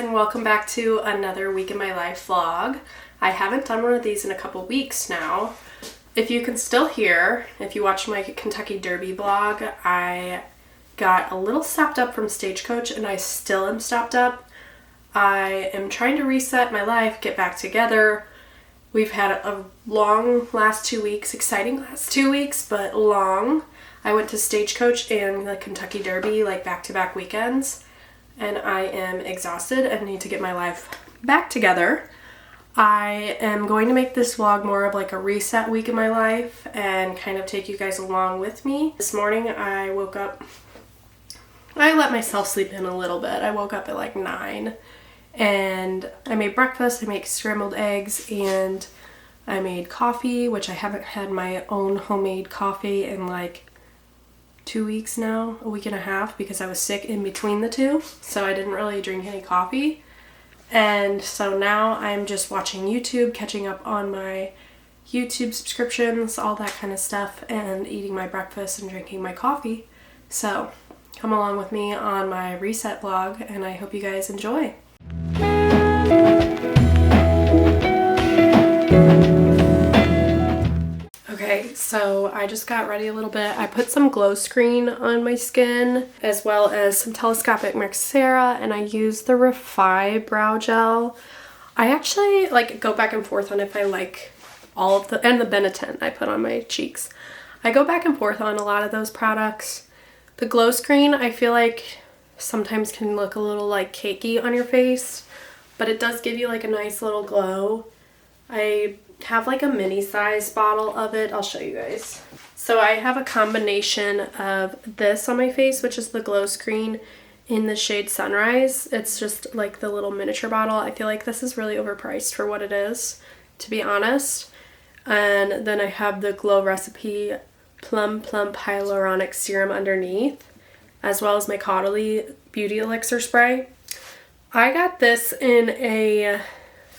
and welcome back to another week in my life vlog. I haven't done one of these in a couple weeks now. If you can still hear, if you watch my Kentucky Derby vlog, I got a little stopped up from Stagecoach and I still am stopped up. I am trying to reset my life, get back together. We've had a long last 2 weeks, exciting last 2 weeks, but long. I went to Stagecoach and the Kentucky Derby like back-to-back weekends, and I am exhausted and need to get my life back together. I am going to make this vlog more of like a reset week in my life and kind of take you guys along with me. This morning I woke up, I let myself sleep in a little bit. I woke up at like 9 and I made breakfast. I made scrambled eggs and I made coffee, which I haven't had my own homemade coffee in like 2 weeks now, a week and a half, because I was sick in between the two, so I didn't really drink any coffee. And so now I'm just watching YouTube, catching up on my YouTube subscriptions, all that kind of stuff, and eating my breakfast and drinking my coffee. So come along with me on my reset vlog, and I hope you guys enjoy. Okay, so I just got ready a little bit. I put some glow screen on my skin as well as some telescopic mascara, and I use the Refi brow gel. I actually like go back and forth on if I like all of the, and the Benetint I put on my cheeks. I go back and forth on a lot of those products. The glow screen I feel like sometimes can look a little like cakey on your face, but it does give you like a nice little glow. I have like a mini size bottle of it. I'll show you guys. So I have a combination of this on my face, which is the glow screen in the shade Sunrise. It's just like the little miniature bottle. I feel like this is really overpriced for what it is, to be honest. And then I have the Glow Recipe Plum Plump Hyaluronic Serum underneath, as well as my Caudalie Beauty Elixir Spray. I got this in a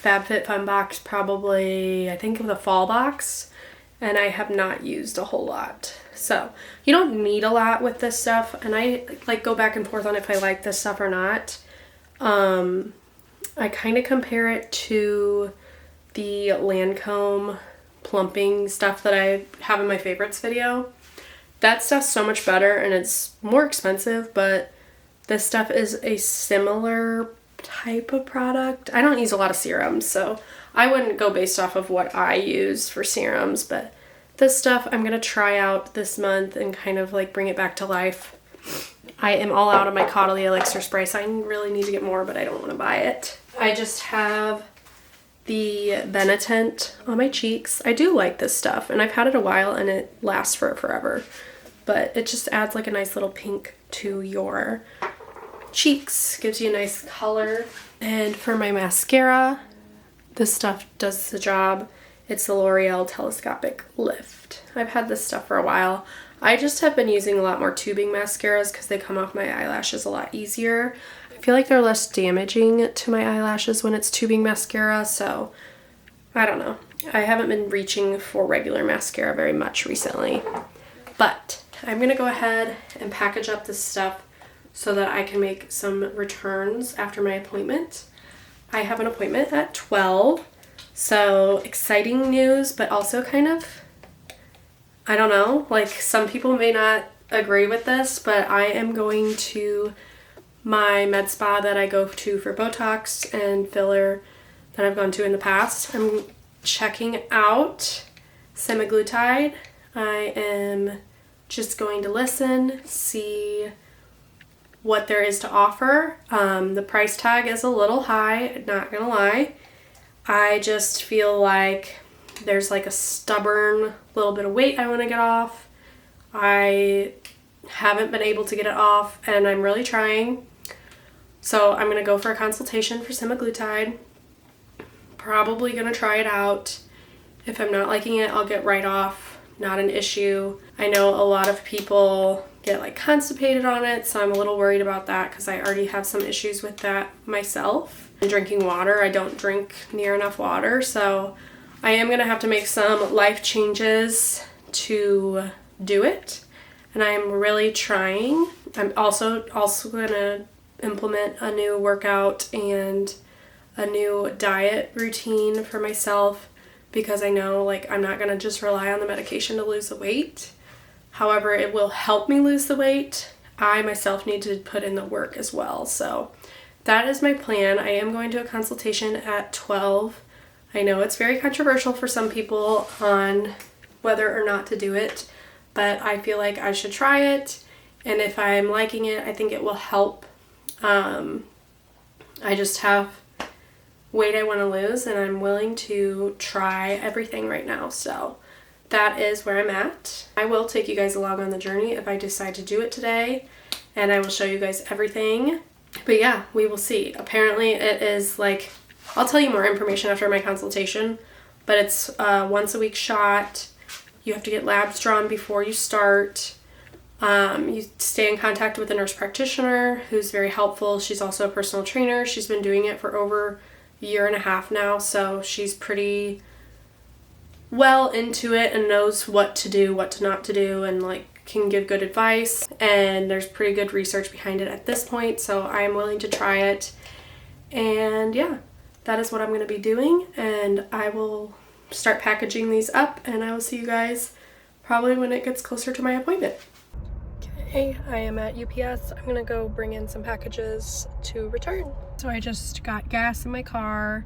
FabFitFun box, probably I think the fall box, and I have not used a whole lot. So you don't need a lot with this stuff, and I like go back and forth on if I like this stuff or not. I kind of compare it to the Lancome plumping stuff that I have in my favorites video. That stuff's so much better and it's more expensive, but this stuff is a similar type of product. I don't use a lot of serums, so I wouldn't go based off of what I use for serums, but this stuff I'm gonna try out this month and kind of like bring it back to life. I am all out of my Caudalie Elixir Spray, so I really need to get more, but I don't want to buy it. I just have the Benetint on my cheeks. I do like this stuff, and I've had it a while and it lasts for forever, but it just adds like a nice little pink to your cheeks, gives you a nice color. And for my mascara, this stuff does the job. It's the L'Oreal Telescopic Lift. I've had this stuff for a while. I just have been using a lot more tubing mascaras because they come off my eyelashes a lot easier. I feel like they're less damaging to my eyelashes when it's tubing mascara, so I don't know. I haven't been reaching for regular mascara very much recently, but I'm gonna go ahead and package up this stuff so that I can make some returns after my appointment. I have an appointment at 12, so exciting news, but also kind of, I don't know, like some people may not agree with this, but I am going to my med spa that I go to for Botox and filler that I've gone to in the past. I'm checking out semaglutide. I am just going to listen, see what there is to offer. The price tag is a little high, not gonna lie. I just feel like there's like a stubborn little bit of weight I want to get off. I haven't been able to get it off and I'm really trying. So I'm gonna go for a consultation for semaglutide. Probably gonna try it out. If I'm not liking it, I'll get right off. Not an issue. I know a lot of people get like constipated on it, so I'm a little worried about that because I already have some issues with that myself. And drinking water, I don't drink near enough water, so I am gonna have to make some life changes to do it, and I'm really trying. I'm also gonna implement a new workout and a new diet routine for myself, because I know like I'm not going to just rely on the medication to lose the weight. However, it will help me lose the weight. I myself need to put in the work as well. So that is my plan. I am going to a consultation at 12. I know it's very controversial for some people on whether or not to do it, but I feel like I should try it. And if I'm liking it, I think it will help. I just have weight I want to lose, and I'm willing to try everything right now. So that is where I'm at. I will take you guys along on the journey if I decide to do it today, and I will show you guys everything. But yeah, we will see. Apparently it is like, I'll tell you more information after my consultation, but it's a once a week shot. You have to get labs drawn before you start. You stay in contact with a nurse practitioner who's very helpful. She's also a personal trainer. She's been doing it for over a year and a half now, so she's pretty well into it and knows what to do, what to not to do, and like can give good advice. And there's pretty good research behind it at this point, so I am willing to try it. And yeah, that is what I'm going to be doing, and I will start packaging these up, and I will see you guys probably when it gets closer to my appointment. Okay, I am at UPS. I'm gonna go bring in some packages to return. So I just got gas in my car,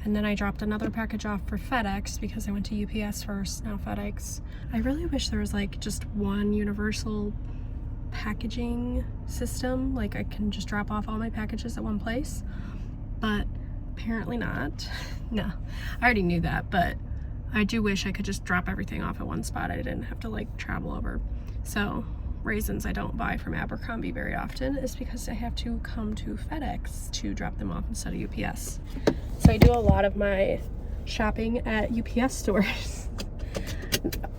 and then I dropped another package off for FedEx because I went to UPS first, now FedEx. I really wish there was like just one universal packaging system, like I can just drop off all my packages at one place, but apparently not. No, I already knew that, but I do wish I could just drop everything off at one spot. I didn't have to like travel over. So reasons I don't buy from Abercrombie very often is because I have to come to FedEx to drop them off instead of UPS. So I do a lot of my shopping at UPS stores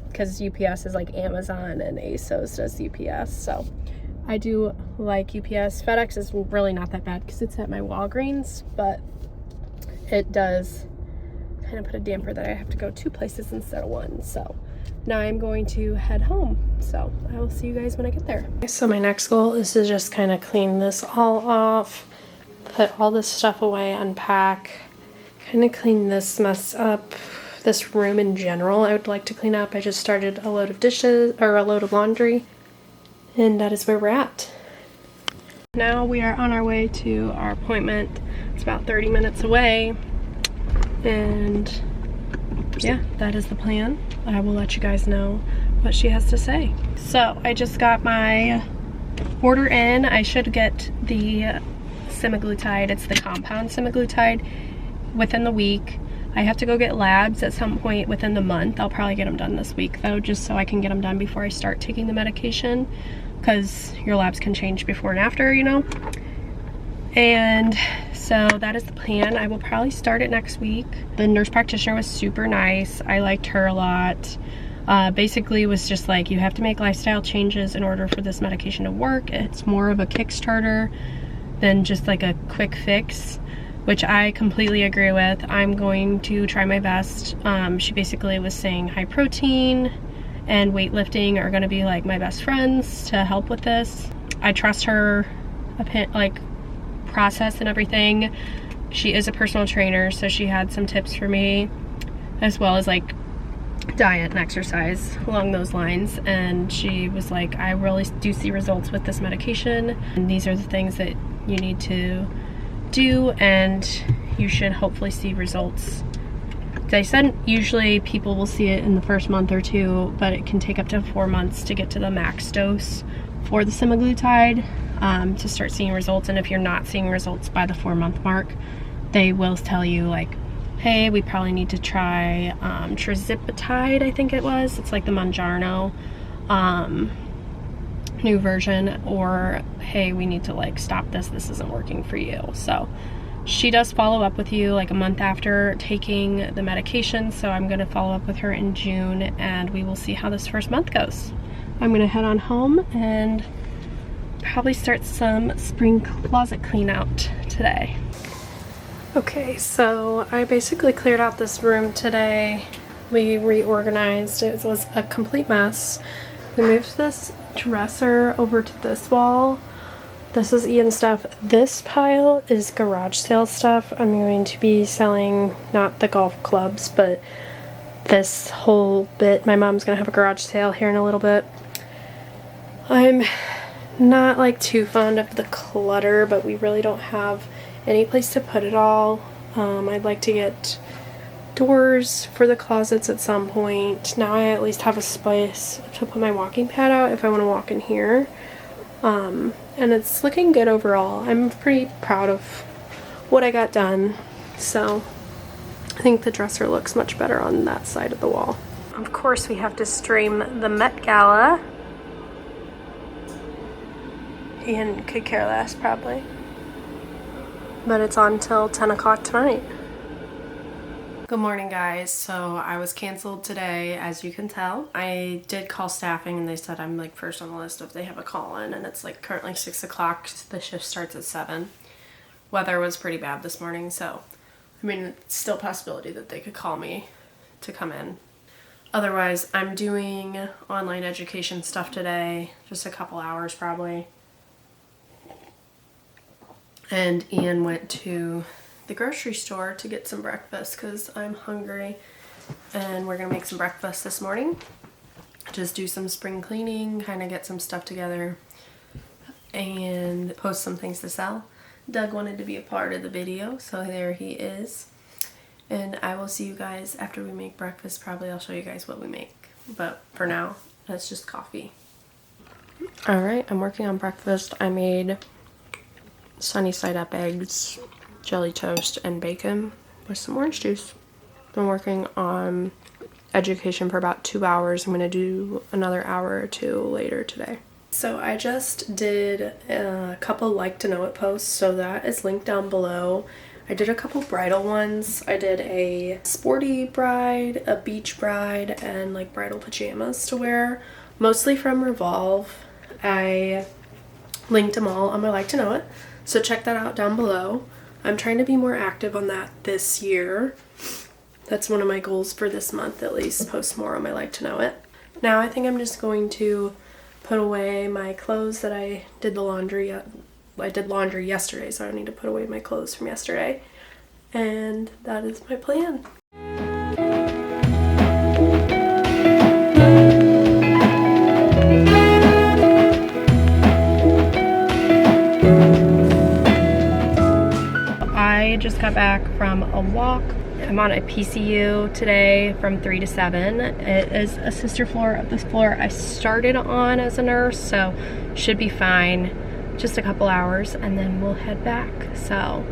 because UPS is like Amazon and ASOS does UPS. So I do like UPS. FedEx is really not that bad because it's at my Walgreens, but it does kind of put a damper that I have to go 2 places instead of 1. So now I'm going to head home. So I will see you guys when I get there. So my next goal is to just kind of clean this all off, put all this stuff away, unpack, kind of clean this mess up. This room in general I would like to clean up. I just started a load of dishes, or a load of laundry, and that is where we're at. Now we are on our way to our appointment. It's about 30 minutes away, and yeah, that is the plan. I will let you guys know what she has to say. So I just got my order in. I should get the semaglutide. It's the compound semaglutide within the week. I have to go get labs at some point within the month. I'll probably get them done this week though, just so I can get them done before I start taking the medication, because your labs can change before and after, you know. And so that is the plan. I will probably start it next week. The nurse practitioner was super nice. I liked her a lot. Basically was just like, you have to make lifestyle changes in order for this medication to work. It's more of a Kickstarter than just like a quick fix, which I completely agree with. I'm going to try my best. She basically was saying high protein and weightlifting are going to be like my best friends to help with this. I trust her like process and everything. She is a personal trainer, so she had some tips for me, as well as like diet and exercise along those lines. And she was like, I really do see results with this medication, and these are the things that you need to do, and you should hopefully see results. They said usually people will see it in the first month or 2, but it can take up to 4 months to get to the max dose for the semaglutide to start seeing results. And if you're not seeing results by the 4-month mark, they will tell you like, hey, we probably need to try tirzepatide, I think it was. It's like the Mounjaro new version, or hey, we need to like stop this isn't working for you. So she does follow up with you like a month after taking the medication, so I'm going to follow up with her in June, and we will see how this first month goes. I'm going to head on home and probably start some spring closet clean out today. Okay, so I basically cleared out this room today. We reorganized. It was a complete mess. We moved this dresser over to this wall, This is Ian's stuff. This pile is garage sale stuff. I'm going to be selling not the golf clubs, but this whole bit. My mom's gonna have a garage sale here in a little bit. I'm not like too fond of the clutter, but we really don't have any place to put it all. I'd like to get doors for the closets at some point. Now I at least have a space to put my walking pad out if I want to walk in here. And it's looking good overall. I'm pretty proud of what I got done. So I think the dresser looks much better on that side of the wall. Of course, we have to stream the Met Gala. Ian could care less, probably. But it's on till 10 o'clock tonight. Good morning, guys. So I was canceled today, as you can tell. I did call staffing and they said I'm like first on the list if they have a call in, and it's like currently 6 o'clock. The shift starts at 7. Weather was pretty bad this morning, so I mean, it's still a possibility that they could call me to come in. Otherwise, I'm doing online education stuff today, just a couple hours probably. And Ian went to the grocery store to get some breakfast because I'm hungry, and we're gonna make some breakfast this morning. Just do some spring cleaning, kind of get some stuff together, and post some things to sell. Doug wanted to be a part of the video, so there he is. And I will see you guys after we make breakfast. Probably I'll show you guys what we make, but for now, that's just coffee. Alright, I'm working on breakfast. I made sunny side up eggs, jelly toast, and bacon with some orange juice. Been working on education for about 2 hours. I'm going to do another hour or 2 later today. So I just did a couple like to know it posts, so that is linked down below. I did a couple bridal ones. I did a sporty bride, a beach bride, and like bridal pajamas to wear, mostly from Revolve. I linked them all on my like to know it, so check that out down below. I'm trying to be more active on that this year. That's one of my goals for this month, at least, post more on my like to know it. Now I think I'm just going to put away my clothes that I did the laundry. I did laundry yesterday, so I need to put away my clothes from yesterday. And that is my plan. I just got back from a walk. I'm on a PCU today from 3 to 7. It is a sister floor of this floor I started on as a nurse, so should be fine. Just a couple hours and then we'll head back. So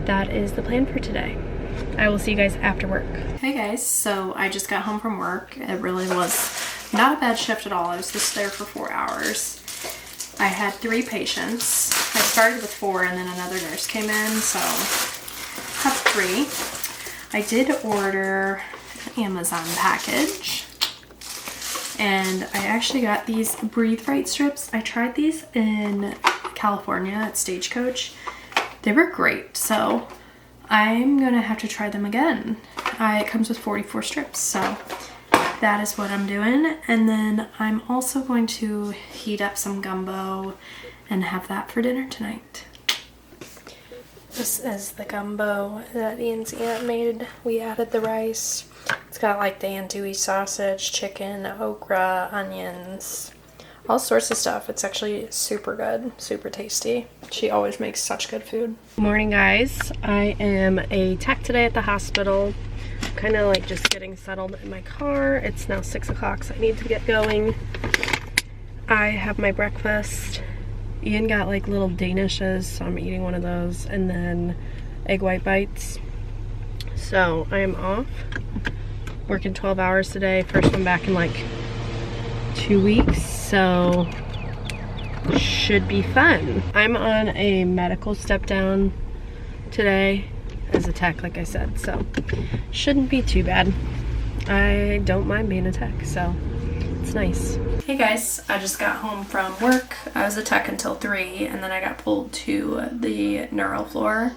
that is the plan for today. I will see you guys after work. Hey guys, so I just got home from work. It really was not a bad shift at all. I was just there for 4 hours. I had 3 patients. I started with 4 and then another nurse came in, so I have 3. I did order an Amazon package, and I actually got these Breathe Right strips. I tried these in California at Stagecoach. They were great, so I'm gonna have to try them again. It comes with 44 strips, so that is what I'm doing. And then I'm also going to heat up some gumbo and have that for dinner tonight. This is the gumbo that Ian's aunt made. We added the rice. It's got like the andouille sausage, chicken, okra, onions, all sorts of stuff. It's actually super good, super tasty. She always makes such good food. Good morning, guys. I am a tech today at the hospital. Kind of like just getting settled in my car. It's now 6 o'clock, so I need to get going. I have my breakfast. Ian got like little Danishes, so I'm eating one of those, and then egg white bites. So I am off, working 12 hours today. First one back in like 2 weeks, so should be fun. I'm on a medical step down today as a tech, like I said, so shouldn't be too bad. I don't mind being a tech, so it's nice. Hey guys, I just got home from work. I was a tech until 3, and then I got pulled to the neuro floor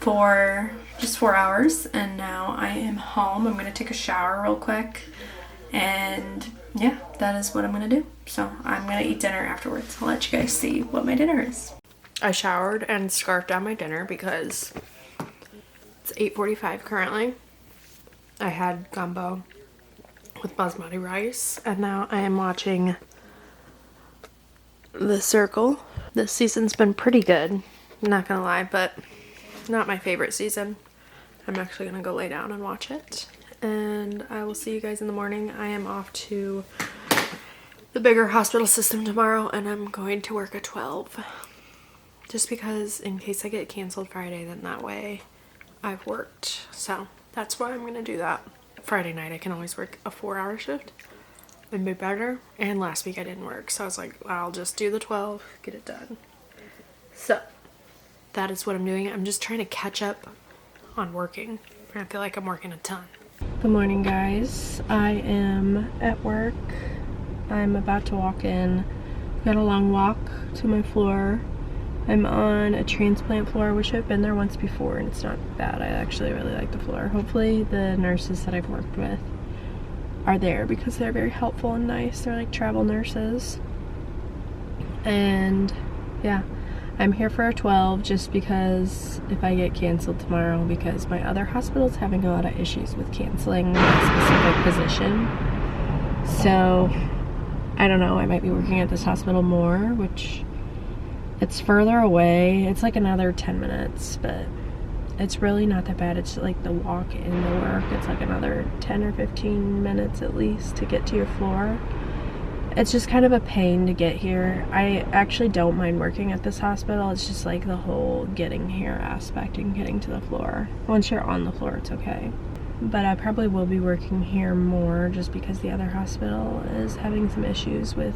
for just 4 hours, and now I am home. I'm gonna take a shower real quick, and yeah, that is what I'm gonna do. So I'm gonna eat dinner afterwards. I'll let you guys see what my dinner is. I showered and scarfed down my dinner because it's 8:45 currently. I had gumbo with basmati rice, and now I am watching The Circle. This season's been pretty good, not gonna lie, but not my favorite season. I'm actually gonna go lay down and watch it, and I will see you guys in the morning. I am off to the bigger hospital system tomorrow, and I'm going to work at 12. Just because in case I get canceled Friday, then that way I've worked. So that's why I'm going to do that. Friday night I can always work a 4-hour shift and be better. And last week I didn't work, so I was like, I'll just do the 12, get it done. So that is what I'm doing. I'm just trying to catch up on working. I feel like I'm working a ton. Good morning, guys. I am at work. I'm about to walk in. Got a long walk to my floor. I'm on a transplant floor, which I've been there once before, and it's not bad. I actually really like the floor. Hopefully the nurses that I've worked with are there because they're very helpful and nice. They're like travel nurses. And yeah, I'm here for a 12 just because if I get canceled tomorrow, because my other hospital is having a lot of issues with canceling that specific position. So I don't know, I might be working at this hospital more, which it's further away. It's like another 10 minutes, but it's really not that bad. It's like the walk into work. It's like another 10 or 15 minutes at least to get to your floor. It's just kind of a pain to get here. I actually don't mind working at this hospital. It's just like the whole getting here aspect and getting to the floor. Once you're on the floor, it's okay. But I probably will be working here more just because the other hospital is having some issues with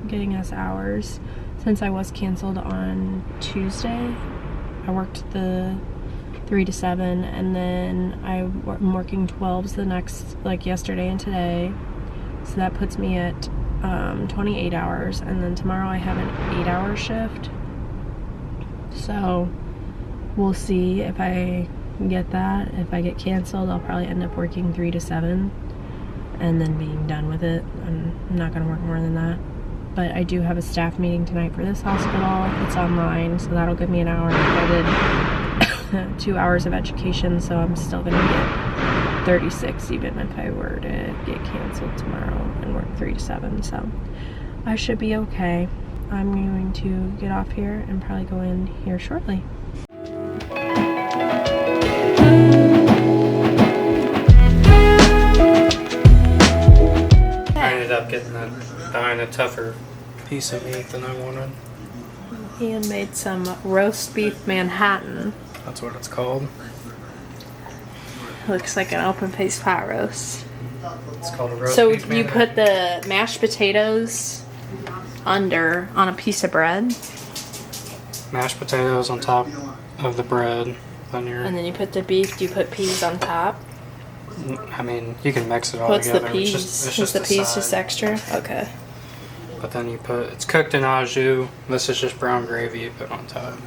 getting us hours. Since I was canceled on Tuesday, I worked the 3 to 7, and then I'm working 12s the next, like yesterday and today. So that puts me at 28 hours, and then tomorrow I have an 8-hour shift. So we'll see if I get that. If I get canceled, I'll probably end up working 3 to 7 and then being done with it. I'm not going to work more than that. But I do have a staff meeting tonight for this hospital. It's online, so that'll give me an hour. I did 2 hours of education, so I'm still going to get 36 even if I were to get canceled tomorrow and work 3 to 7. So I should be okay. I'm going to get off here and probably go in here shortly. I ended up getting buying a tougher piece of meat than I wanted. Ian made some roast beef Manhattan. That's what it's called. Looks like an open faced pot roast. It's called a roast So beef you Manhattan. put the mashed potatoes on a piece of bread, Mashed potatoes on top of the bread. and then you put the beef. Do you put peas on top? I mean, you can mix it all What's together. the peas? It's Is just the a peas side. just extra? Okay. But then it's cooked in au jus. This is just brown gravy you put on top.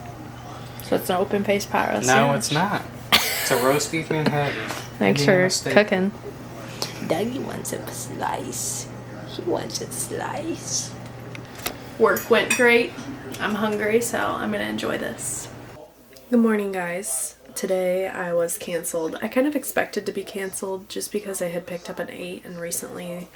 So it's an open faced pot roast. No, sandwich. it's not. It's a roast beef Manhattan. Thanks Making a for mistake. cooking. Dougie wants a slice. He wants a slice. Work went great. I'm hungry, so I'm gonna enjoy this. Good morning, guys. Today I was canceled. I kind of expected to be canceled just because I had picked up an 8, and recently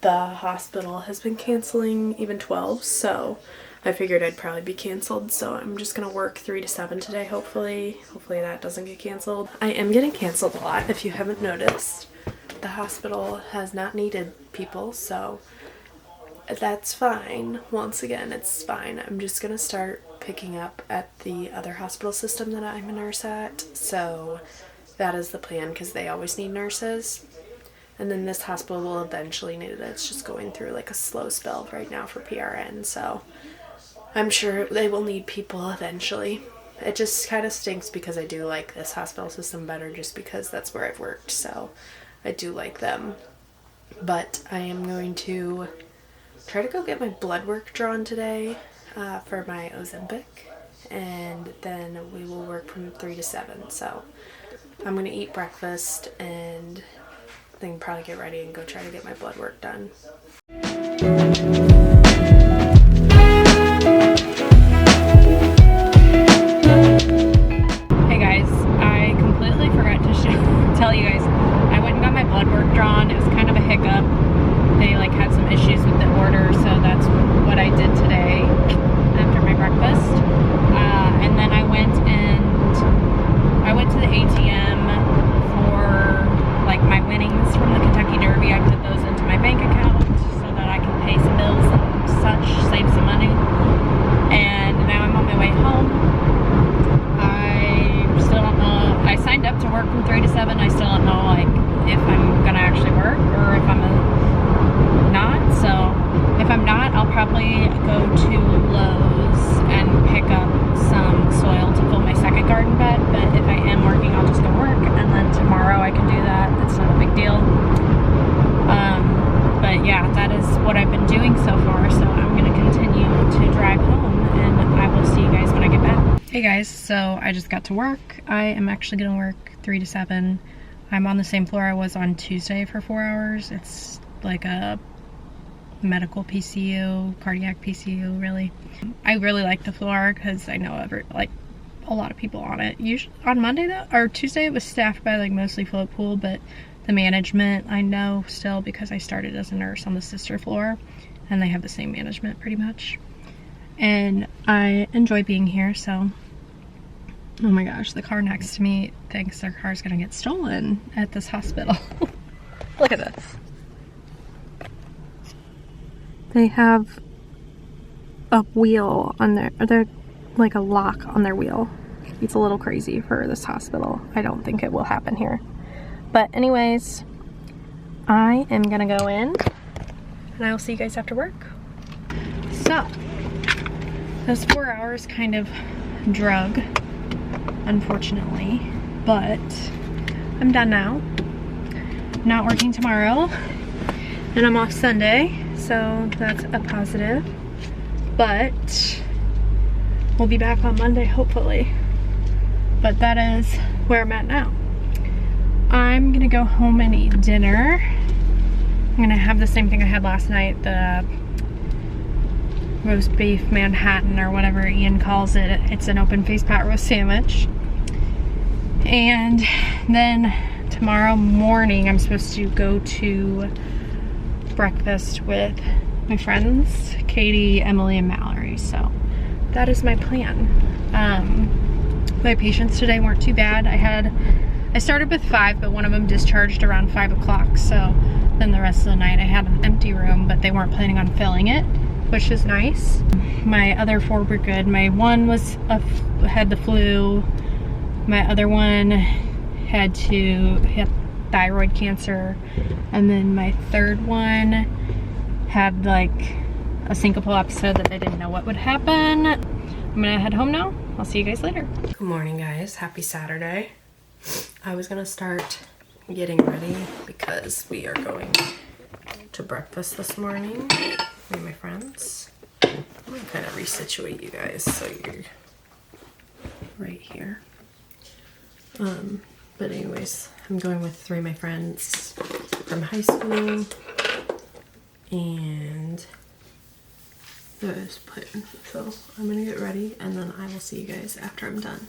the hospital has been canceling even 12, so I figured I'd probably be canceled. So I'm just gonna work 3 to 7 today, hopefully that doesn't get canceled. I am getting canceled a lot, if you haven't noticed. The hospital has not needed people, so that's fine. Once again, it's fine. I'm just gonna start picking up at the other hospital system that I'm a nurse at, so that is the plan because they always need nurses. And then this hospital will eventually need it. It's just going through like a slow spell right now for PRN, so I'm sure they will need people eventually. It just kind of stinks because I do like this hospital system better just because that's where I've worked, so I do like them. But I am going to try to go get my blood work drawn today for my OZEMPIC, and then we will work from 3 to 7. So I'm going to eat breakfast and then probably get ready and go try to get my blood work done. Hey guys, so I just got to work. I am actually gonna work 3 to 7. I'm on the same floor I was on Tuesday for 4 hours. It's like a medical PCU, cardiac PCU, really. I really like the floor because I know a lot of people on it. Usually on Monday though, or Tuesday, it was staffed by like mostly float pool, but the management I know still because I started as a nurse on the sister floor, and they have the same management pretty much. And I enjoy being here, so. Oh my gosh, the car next to me thinks their car's gonna get stolen at this hospital. Look at this. They have a wheel on they're like a lock on their wheel. It's a little crazy for this hospital. I don't think it will happen here. But anyways, I am gonna go in and I will see you guys after work. So, those 4 hours kind of drug, unfortunately, but I'm done now. Not working tomorrow, and I'm off Sunday, so that's a positive. But we'll be back on Monday, hopefully. But that is where I'm at now. I'm gonna go home and eat dinner. I'm gonna have the same thing I had last night, the roast beef Manhattan or whatever Ian calls it. It's an open faced pot roast sandwich. And then tomorrow morning I'm supposed to go to breakfast with my friends, Katie, Emily, and Mallory. So that is my plan. My patients today weren't too bad. I started with 5, but one of them discharged around 5 o'clock. So then the rest of the night I had an empty room, but they weren't planning on filling it, which is nice. My other 4 were good. My one had the flu. My other one had thyroid cancer. And then my 3rd one had like a syncopal episode that they didn't know what would happen. I'm gonna head home now. I'll see you guys later. Good morning, guys. Happy Saturday. I was gonna start getting ready because we are going to breakfast this morning. Me and my friends. I'm gonna kind of resituate you guys so you're right here. But anyways, I'm going with 3 of my friends from high school, and there's Putin. So I'm gonna get ready and then I will see you guys after I'm done.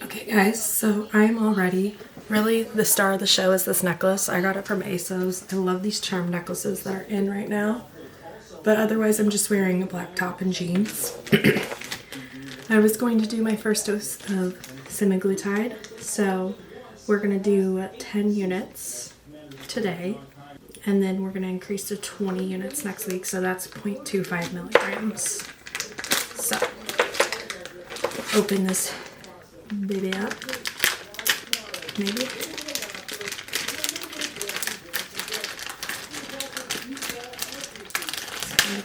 Okay guys, so I'm all ready. Really, the star of the show is this necklace. I got it from ASOS. I love these charm necklaces that are in right now. But otherwise, I'm just wearing a black top and jeans. I was going to do my first dose of semaglutide, so we're going to do 10 units today, and then we're going to increase to 20 units next week, so that's 0.25 milligrams. So, open this baby up, maybe.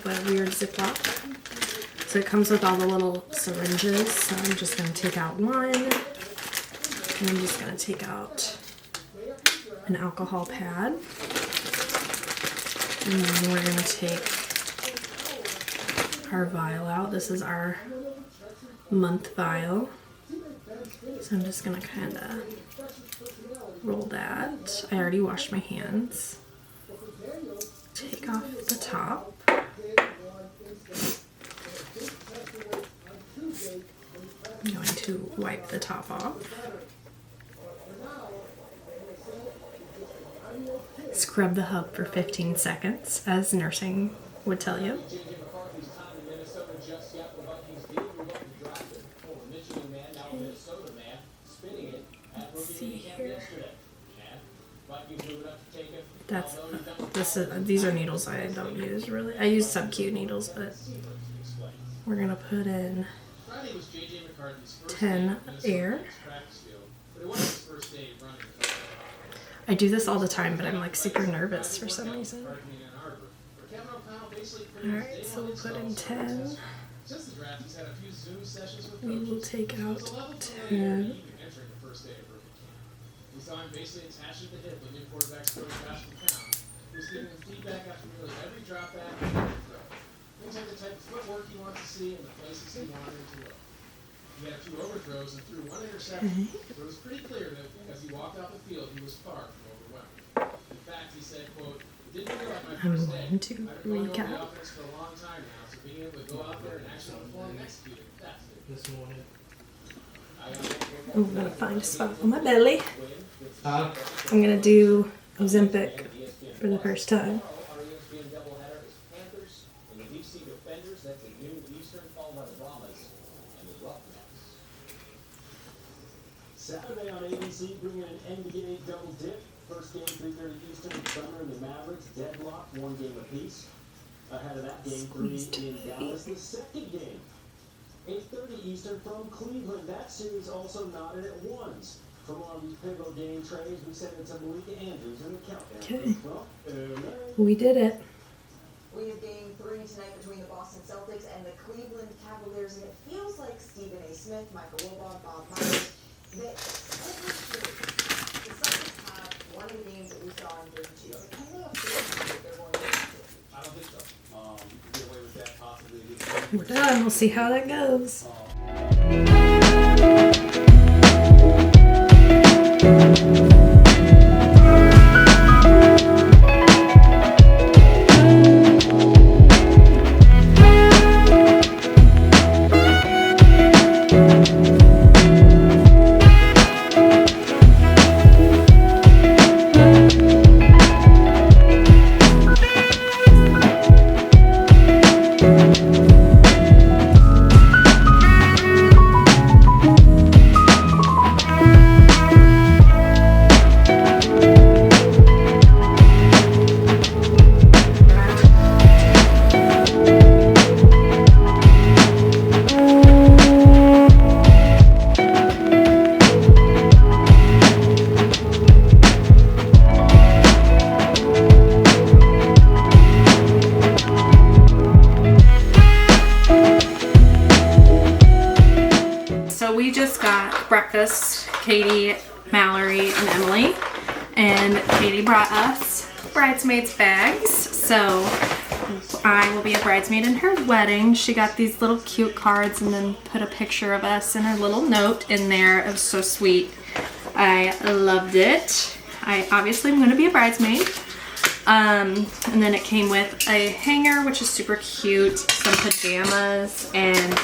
A weird Ziploc. So it comes with all the little syringes. So I'm just going to take out one. And I'm just going to take out an alcohol pad. And then we're going to take our vial out. This is our month vial. So I'm just going to kind of roll that. I already washed my hands. Take off the top. I'm going to wipe the top off. Scrub the hub for 15 seconds, as nursing would tell you. Let's see here. These are needles I don't use really. I use sub-Q needles, but we're gonna put in 10 air. I do this all the time, but I'm like super nervous for some reason. Alright, so we'll put in 10. We will take out 10. We saw him basically attached to the hip when new quarterbacks throw fast from town. He was giving him feedback after nearly every drop back and every throw. Things like the type of footwork he wants to see and the places he wanted to look. He had 2 overthrows and threw 1 interception. It was pretty clear that as he walked off the field, he was far from overwhelmed. In fact, he said, quote, "It didn't feel like my first day. I've been going over the offense for a long time now, so being able to go out there and actually perform and execute it, that's it." This morning. I'm gonna find a spot on my belly. I'm gonna do Ozempic for the first time. Saturday on ABC, bringing an NBA double dip. First game, 3:30 Eastern, Thunder and the Mavericks deadlocked 1 game apiece. Ahead of that, game 3 in Dallas, the second game. 8:30 Eastern from Cleveland. That series also knotted at 1s. From one of these pivotal game trays, we sent it to Malika Andrews in the countdown. Okay. Well, We did it. We have game 3 tonight between the Boston Celtics and the Cleveland Cavaliers, and it feels like Stephen A. Smith, Michael Wilbon, Bob Myers, the Celtics have one of the games that we saw in game 2. Can they afford that they're going to win? I don't think so. Get away with that possibly. We're done. We'll see how that goes. We just got breakfast, Katie, Mallory, and Emily, and Katie brought us bridesmaids bags, so I will be a bridesmaid in her wedding. She got these little cute cards and then put a picture of us and a little note in there. It was so sweet. I loved it. I obviously am going to be a bridesmaid. And then it came with a hanger, which is super cute, some pajamas, and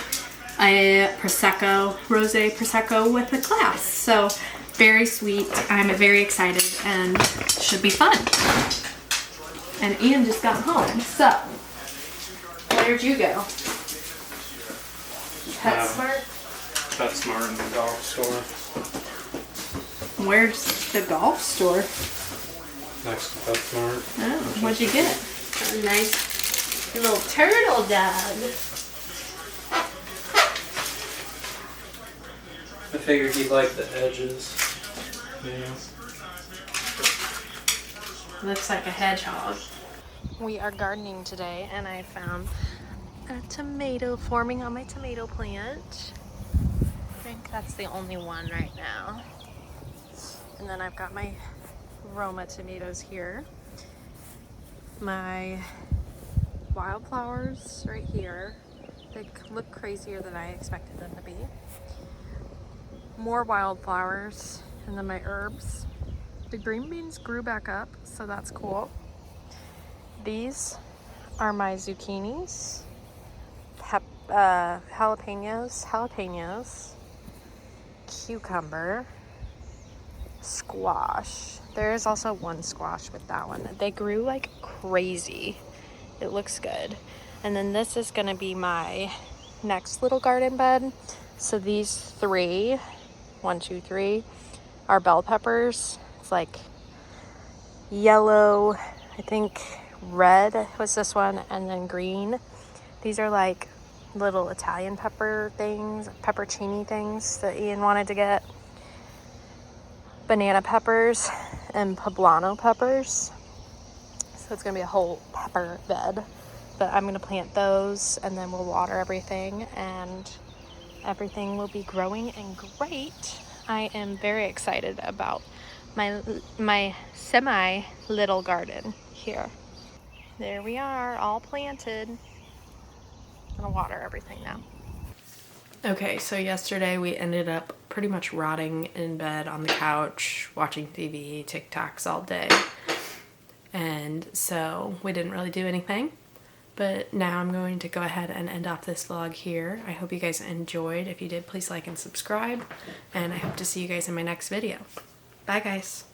a Prosecco, rosé Prosecco with a glass. So very sweet. I'm very excited and should be fun. And Ian just got home. So where'd you go? PetSmart? PetSmart in the golf store. Where's the golf store? Next to PetSmart. Oh, what'd you get? A nice little turtle dog. I figured he'd like the edges. Yeah. Looks like a hedgehog. We are gardening today and I found a tomato forming on my tomato plant. I think that's the only one right now. And then I've got my Roma tomatoes here. My wildflowers right here. They look crazier than I expected them to be. More wildflowers, and then my herbs. The green beans grew back up, so that's cool. These are my zucchinis, jalapenos, cucumber, squash. There is also one squash with that one. They grew like crazy. It looks good. And then this is gonna be my next little garden bed. So these 3, 1, 2, 3, are bell peppers. It's like yellow, I think red was this one, and then green. These are like little Italian pepper things, pepperoncini things that Ian wanted to get. Banana peppers and poblano peppers. So it's gonna be a whole pepper bed. But I'm gonna plant those and then we'll water everything and everything will be growing and great. I am very excited about my semi little garden here. There we are, all planted. I'm gonna water everything now. Okay, so yesterday we ended up pretty much rotting in bed on the couch, watching TV, TikToks all day. And so we didn't really do anything. But now I'm going to go ahead and end off this vlog here. I hope you guys enjoyed. If you did, please like and subscribe. And I hope to see you guys in my next video. Bye, guys.